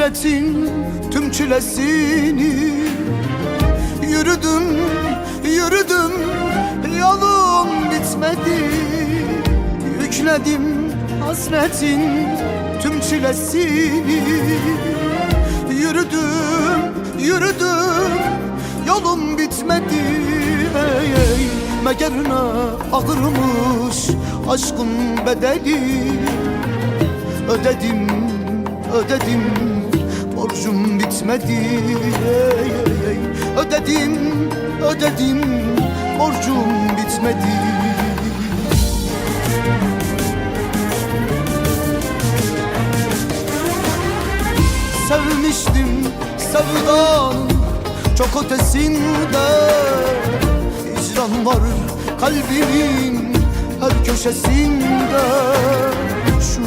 Hasretin tüm çilesini yürüdüm, yürüdüm, yolum bitmedi. Yükledim hasretin tüm çilesini yürüdüm, yürüdüm, yolum bitmedi. Ey, ey, meğer ne ağırmış aşkın bedeli. Ödedim, ödedim, borcum bitmedi. Ey, ey, ey. Ödedim, ödedim, borcum bitmedi. Sevmiştim sevdanın çok ötesinde. Hicran var kalbimin her köşesinde. Şu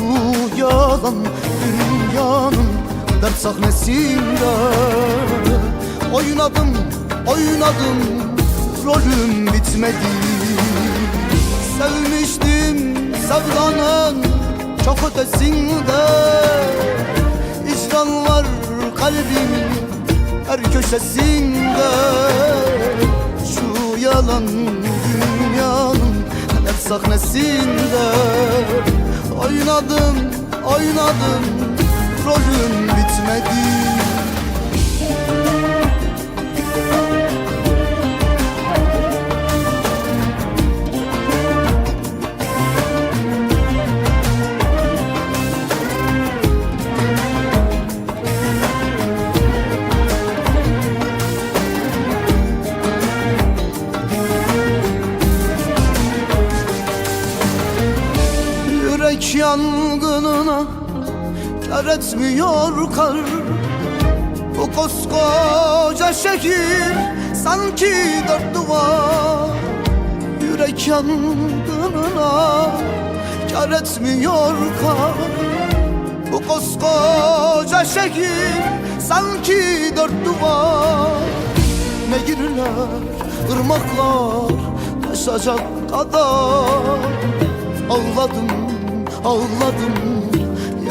yalan dünyanın dert sahnesinde. Oynadım, oynadım, rolüm bitmedi. Sevmiştim sevdanın çok ötesinde. Hicran var kalbimin her köşesinde. Şu yalan dünyanın dert sahnesinde. Oynadım, oynadım, rolüm bitmedi. Yürek yangınına kar etmiyor kar. Bu koskoca şehir sanki dört duvar. Yürek yangınına kar etmiyor kar. Bu koskoca şehir sanki dört duvar. Nehirler, ırmaklar taşacak kadar. Ağladım, ağladım,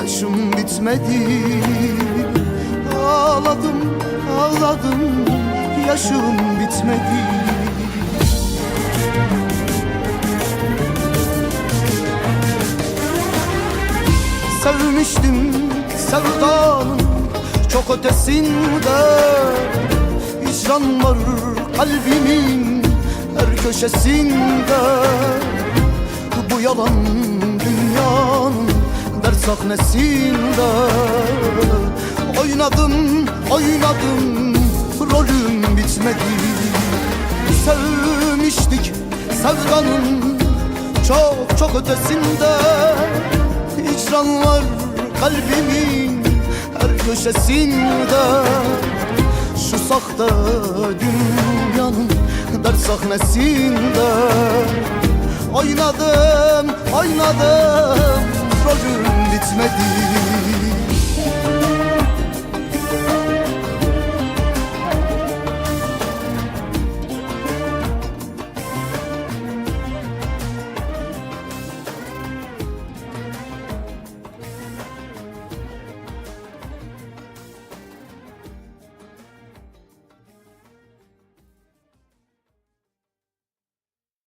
yaşım bitmedi. Ağladım, ağladım, yaşım bitmedi. Sevmiştim sevdanın çok ötesinde. Hicran var kalbimin her köşesinde. Bu yalan dünyanın dert sahnesinde. Oynadım, oynadım, rolüm bitmedi. Sevmiştik sevdanın çok çok ötesinde. Hicran var kalbimin her köşesinde. Şu sahte dünyanın dert sahnesinde. Oynadım, oynadım, rolüm bitmedi.